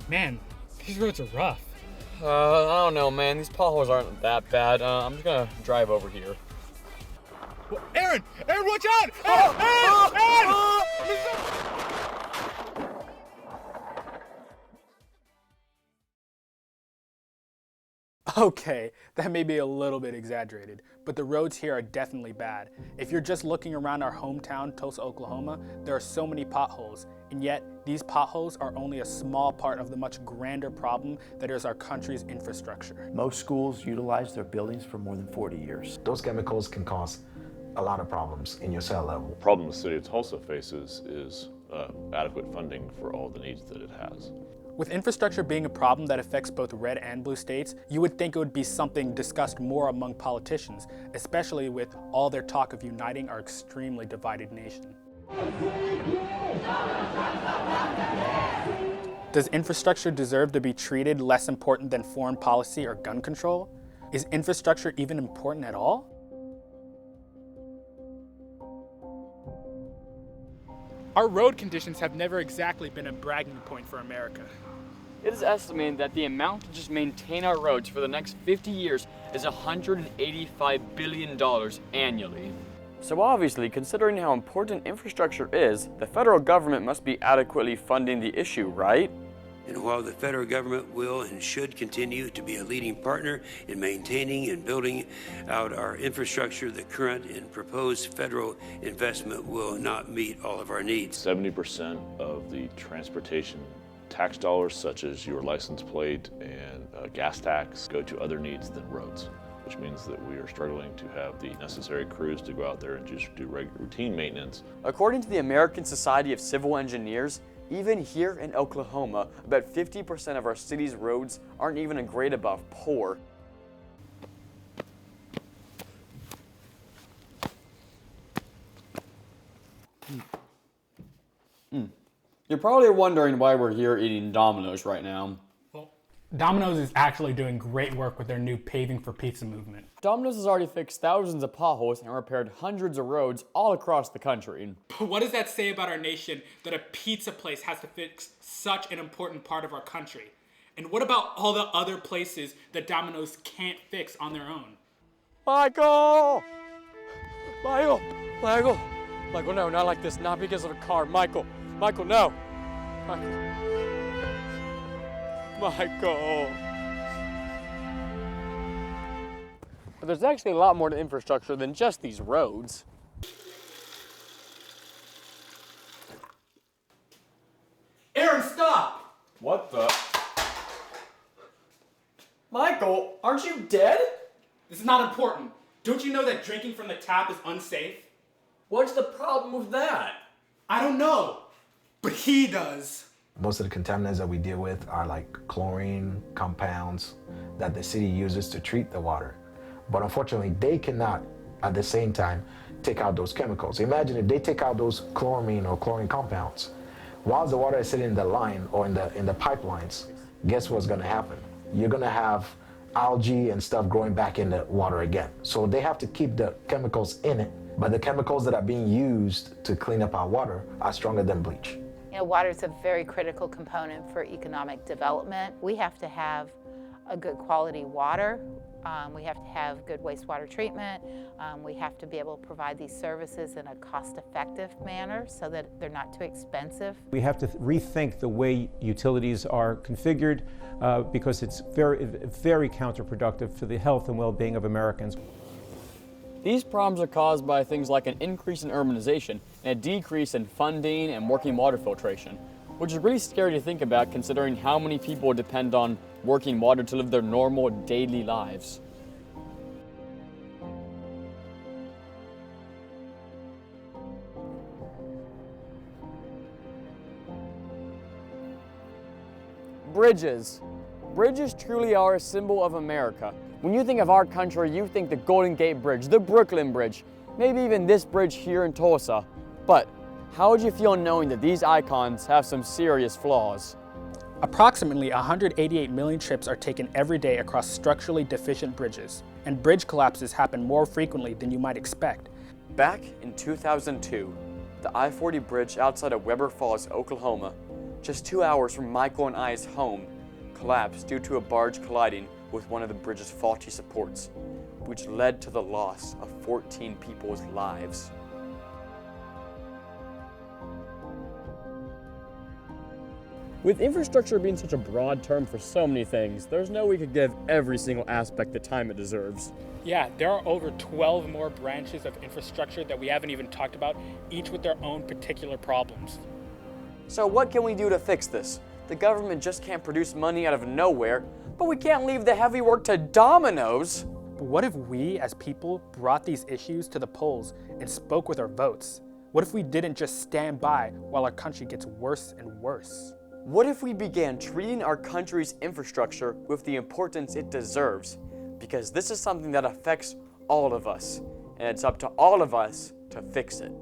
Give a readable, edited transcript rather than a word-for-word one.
Man, these roads are rough. I don't know, man. These potholes aren't that bad. I'm just gonna drive over here. Well, Aaron, watch out! Aaron! Okay, that may be a little bit exaggerated, but the roads here are definitely bad. If you're just looking around our hometown, Tulsa, Oklahoma, there are so many potholes, and yet these potholes are only a small part of the much grander problem that is our country's infrastructure. Most schools utilize their buildings for more than 40 years. Those chemicals can cause a lot of problems in your cell level. The problem the city of Tulsa faces is adequate funding for all the needs that it has. With infrastructure being a problem that affects both red and blue states, you would think it would be something discussed more among politicians, especially with all their talk of uniting our extremely divided nation. Does infrastructure deserve to be treated less important than foreign policy or gun control? Is infrastructure even important at all? Our road conditions have never exactly been a bragging point for America. It is estimated that the amount to just maintain our roads for the next 50 years is $185 billion annually. So obviously, considering how important infrastructure is, the federal government must be adequately funding the issue, right? And while the federal government will and should continue to be a leading partner in maintaining and building out our infrastructure, the current and proposed federal investment will not meet all of our needs. 70% of the transportation tax dollars, such as your license plate and gas tax, go to other needs than roads, which means that we are struggling to have the necessary crews to go out there and just do routine maintenance. According to the American Society of Civil Engineers, even here in Oklahoma, about 50% of our city's roads aren't even a grade above poor. You're probably wondering why we're here eating Domino's right now. Well, Domino's is actually doing great work with their new Paving for Pizza movement. Domino's has already fixed thousands of potholes and repaired hundreds of roads all across the country. But what does that say about our nation that a pizza place has to fix such an important part of our country? And what about all the other places that Domino's can't fix on their own? Michael! Michael, no, not like this, not because of a car. Michael, no. Michael. But there's actually a lot more to infrastructure than just these roads. Aaron, stop! What the? Michael, aren't you dead? This is not important. Don't you know that drinking from the tap is unsafe? What's the problem with that? I don't know, but he does. Most of the contaminants that we deal with are like chlorine compounds that the city uses to treat the water. But unfortunately, they cannot, at the same time, take out those chemicals. Imagine if they take out those chloramine or chlorine compounds, while the water is sitting in the line or in the pipelines, guess what's gonna happen? You're gonna have algae and stuff growing back in the water again. So they have to keep the chemicals in it, but the chemicals that are being used to clean up our water are stronger than bleach. You know, water is a very critical component for economic development. We have to have a good quality water. We have to have good wastewater treatment. We have to be able to provide these services in a cost-effective manner so that they're not too expensive. We have to rethink the way utilities are configured because it's very counterproductive for the health and well-being of Americans. These problems are caused by things like an increase in urbanization and a decrease in funding and working water filtration, which is really scary to think about considering how many people depend on working water to live their normal daily lives. Bridges. Bridges truly are a symbol of America. When you think of our country, you think the Golden Gate Bridge, the Brooklyn Bridge, maybe even this bridge here in Tulsa. But how would you feel knowing that these icons have some serious flaws? Approximately 188 million trips are taken every day across structurally deficient bridges, and bridge collapses happen more frequently than you might expect. Back in 2002, the I-40 bridge outside of Weber Falls, Oklahoma, just 2 hours from Michael and I's home, collapsed due to a barge colliding with one of the bridge's faulty supports, which led to the loss of 14 people's lives. With infrastructure being such a broad term for so many things, there's no way we could give every single aspect the time it deserves. Yeah, there are over 12 more branches of infrastructure that we haven't even talked about, each with their own particular problems. So what can we do to fix this? The government just can't produce money out of nowhere, but we can't leave the heavy work to Dominos. But what if we, as people, brought these issues to the polls and spoke with our votes? What if we didn't just stand by while our country gets worse and worse? What if we began treating our country's infrastructure with the importance it deserves? Because this is something that affects all of us, and it's up to all of us to fix it.